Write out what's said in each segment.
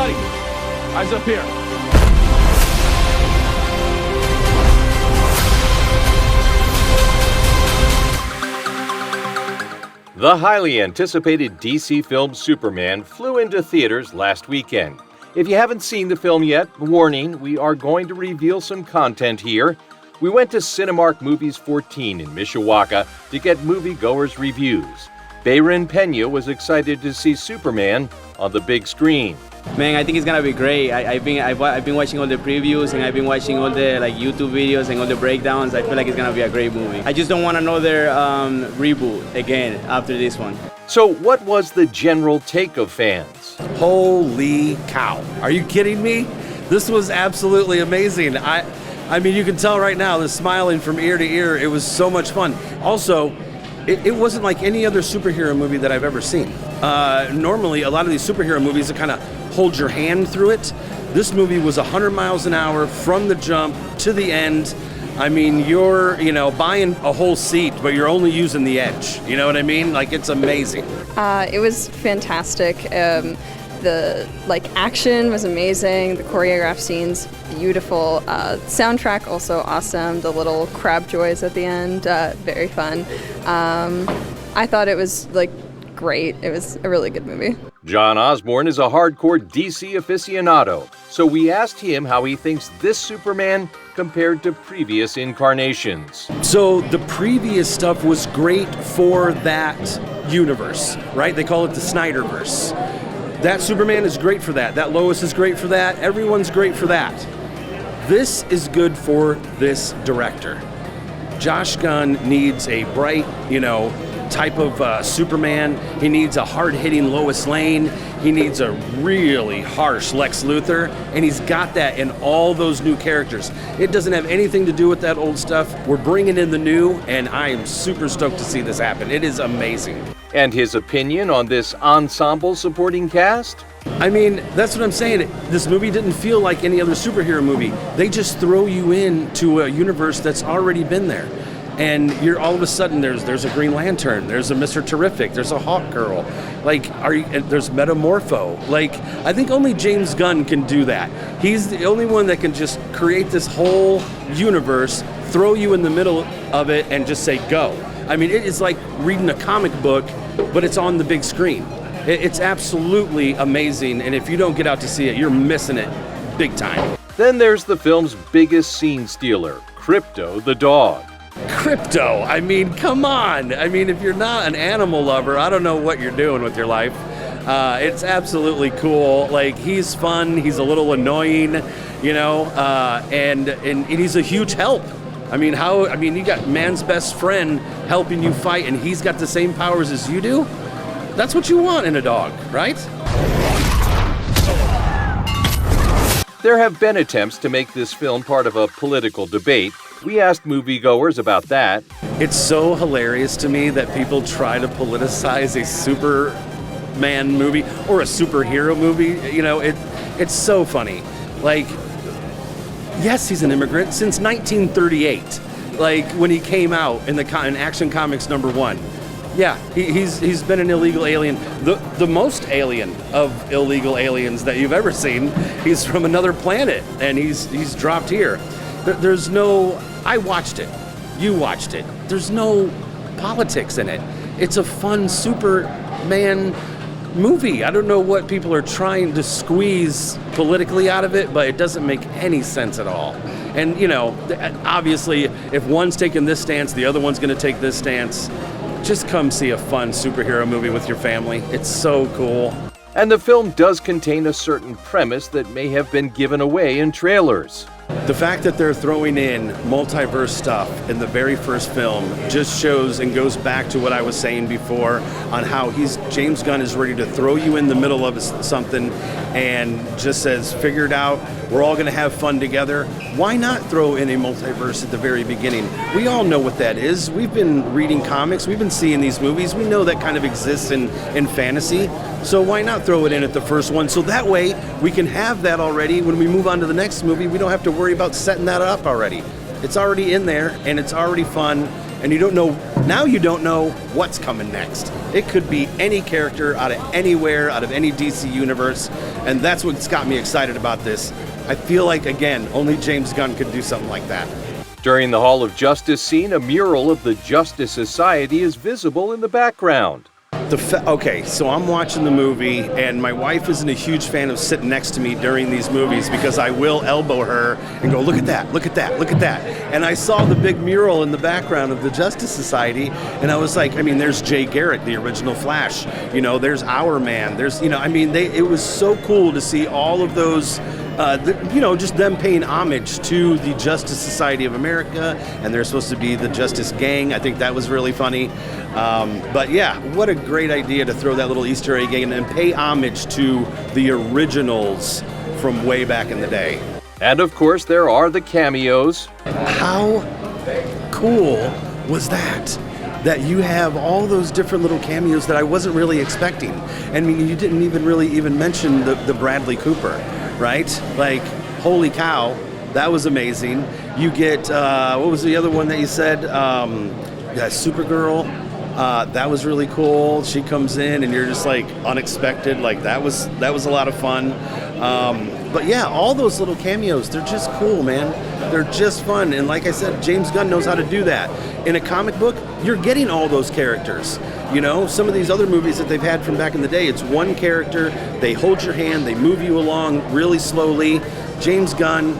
everybody. Eyes up here. The highly anticipated DC film Superman flew into theaters last weekend. If you haven't seen the film yet, warning, we are going to reveal some content here. We went to Cinemark Movies 14 in Mishawaka to get moviegoers' reviews. Bayon Pena was excited to see Superman on the big screen. Man, I think it's gonna be great. I've been watching all the previews and I've been watching all the YouTube videos and all the breakdowns. I feel like it's gonna be a great movie. I just don't want another reboot again after this one. So what was the general take of fans? Holy cow. Are you kidding me? This was absolutely amazing. I mean, you can tell right now, the smiling from ear to ear. It was so much fun. Also, it wasn't like any other superhero movie that I've ever seen. Normally, a lot of these superhero movies that kind of hold your hand through it. This movie was 100 miles an hour from the jump to the end. I mean, you're, buying a whole seat, but you're only using the edge. You know what I mean? Like, it's amazing. It was fantastic. The action was amazing. The choreographed scenes, beautiful. Soundtrack also awesome. The little crab joys at the end, very fun. I thought it was great. It was a really good movie. John Osborne is a hardcore DC aficionado, so we asked him how he thinks this Superman compared to previous incarnations. So the previous stuff was great for that universe, right? They call it the Snyderverse. That Superman is great for that. That Lois is great for that. Everyone's great for that. This is good for this director. Josh Gunn needs a bright, type of Superman. He needs a hard-hitting Lois Lane. He needs a really harsh Lex Luthor, and he's got that in all those new characters. It doesn't have anything to do with that old stuff. We're bringing in the new, and I am super stoked to see this happen. It is amazing. And his opinion on this ensemble supporting cast? I mean, that's what I'm saying. This movie didn't feel like any other superhero movie. They just throw you into a universe that's already been there. And you're all of a sudden there's a Green Lantern, there's a Mr. Terrific, there's a Hawk Girl, there's Metamorpho. I think only James Gunn can do that. He's the only one that can just create this whole universe, throw you in the middle of it, and just say go. I mean, it is like reading a comic book, but it's on the big screen. It's absolutely amazing, and if you don't get out to see it, you're missing it big time. Then there's the film's biggest scene stealer, Krypto the dog. Krypto, I mean, come on. I mean, if you're not an animal lover, I don't know what you're doing with your life. It's absolutely cool. He's fun, he's a little annoying, and he's a huge help. You got man's best friend helping you fight, and he's got the same powers as you do? That's what you want in a dog, right? There have been attempts to make this film part of a political debate. We asked moviegoers about that. It's so hilarious to me that people try to politicize a Superman movie or a superhero movie. It's so funny. Yes, he's an immigrant since 1938. When he came out in Action Comics #1. Yeah, he's been an illegal alien, the most alien of illegal aliens that you've ever seen. He's from another planet, and he's dropped here. There's no, I watched it, you watched it. There's no politics in it. It's a fun Superman movie. I don't know what people are trying to squeeze politically out of it, but it doesn't make any sense at all. And obviously, if one's taking this stance, the other one's going to take this stance. Just come see a fun superhero movie with your family. It's so cool. And the film does contain a certain premise that may have been given away in trailers. The fact that they're throwing in multiverse stuff in the very first film just shows and goes back to what I was saying before on how James Gunn is ready to throw you in the middle of something and just says, figure it out, we're all going to have fun together. Why not throw in a multiverse at the very beginning? We all know what that is. We've been reading comics, we've been seeing these movies, we know that kind of exists in fantasy. So why not throw it in at the first one? So that way we can have that already. When we move on to the next movie, we don't have to worry about setting that up already. It's already in there and it's already fun, and you don't know Now you don't know what's coming next. It could be any character out of anywhere, out of any DC universe, and that's what's got me excited about this. I feel like, again, only James Gunn could do something like that. During the Hall of Justice scene, a mural of the Justice Society is visible in the background. Okay, so I'm watching the movie, and my wife isn't a huge fan of sitting next to me during these movies because I will elbow her and go, look at that, look at that, look at that. And I saw the big mural in the background of the Justice Society, and I was like, I mean, there's Jay Garrick, the original Flash. You know, there's Our Man. There's, you know, I mean, it was so cool to see all of those. Just them paying homage to the Justice Society of America, and they're supposed to be the Justice Gang. I think that was really funny. But yeah, what a great idea to throw that little Easter egg in and pay homage to the originals from way back in the day. And of course, there are the cameos. How cool was that? That you have all those different little cameos that I wasn't really expecting. I mean, you didn't even mention the Bradley Cooper. Right? Like, holy cow, that was amazing. You get, what was the other one that you said? Supergirl. That was really cool. She comes in and you're just like unexpected. Like, that was a lot of fun. But yeah, all those little cameos, they're just cool, man. They're just fun. And like I said, James Gunn knows how to do that. In a comic book, you're getting all those characters. You know, some of these other movies that they've had from back in the day, it's one character, they hold your hand, they move you along really slowly. James Gunn,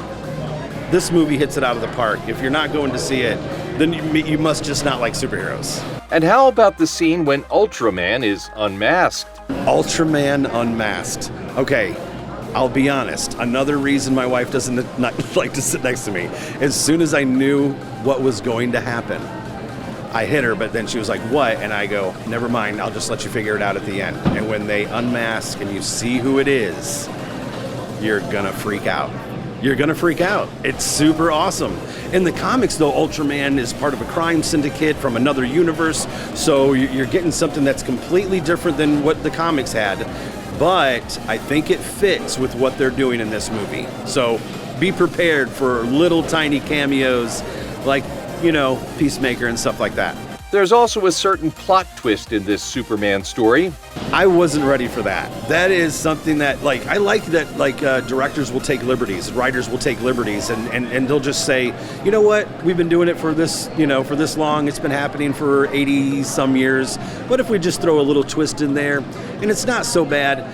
this movie hits it out of the park. If you're not going to see it, then you must just not like superheroes. And how about the scene when Ultraman is unmasked? Ultraman unmasked. Okay, I'll be honest. Another reason my wife doesn't not like to sit next to me. As soon as I knew what was going to happen, I hit her, but then she was like, what? And I go, never mind, I'll just let you figure it out at the end. And when they unmask and you see who it is, you're gonna freak out. You're gonna freak out. It's super awesome. In the comics, though, Ultraman is part of a crime syndicate from another universe, so you're getting something that's completely different than what the comics had. But I think it fits with what they're doing in this movie. So be prepared for little tiny cameos like, you know, Peacemaker and stuff like that. There's also a certain plot twist in this Superman story. I wasn't ready for that. That is something that, like, I like that, like, directors will take liberties, writers will take liberties, and they'll just say, you know what, we've been doing it for this, you know, for this long, it's been happening for 80 some years, what if we just throw a little twist in there? And it's not so bad,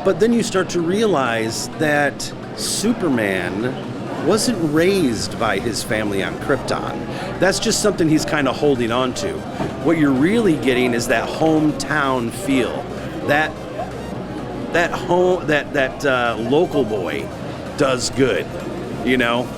but then you start to realize that Superman wasn't raised by his family on Krypton. That's just something he's kind of holding on to. What you're really getting is that hometown feel. That local boy does good, you know?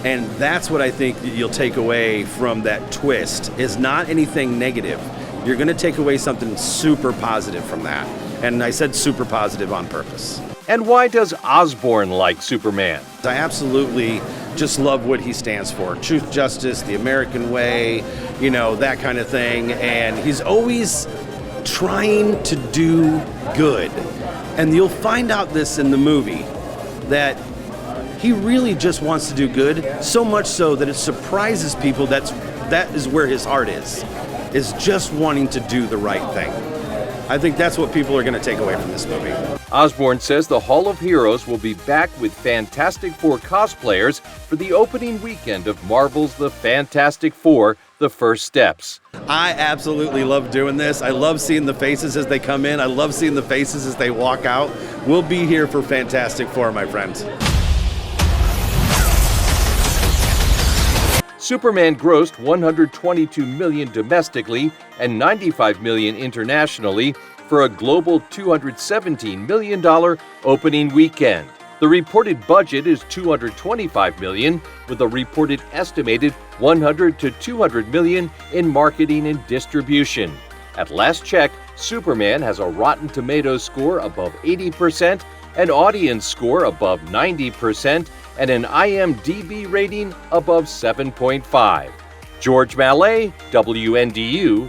And that's what I think that you'll take away from that twist, is not anything negative. You're gonna take away something super positive from that. And I said super positive on purpose. And why does Osborne like Superman? I absolutely just love what he stands for. Truth, justice, the American way, you know, that kind of thing. And he's always trying to do good. And you'll find out this in the movie, that he really just wants to do good, so much so that it surprises people that is where his heart is just wanting to do the right thing. I think that's what people are going to take away from this movie. Osborne says the Hall of Heroes will be back with Fantastic Four cosplayers for the opening weekend of Marvel's The Fantastic Four: The First Steps. I absolutely love doing this. I love seeing the faces as they come in. I love seeing the faces as they walk out. We'll be here for Fantastic Four, my friends. Superman grossed $122 million domestically and $95 million internationally for a global $217 million opening weekend. The reported budget is $225 million, with a reported estimated $100 to $200 million in marketing and distribution. At last check, Superman has a Rotten Tomatoes score above 80%, an audience score above 90%, and an IMDb rating above 7.5. George Mallet, WNDU.com.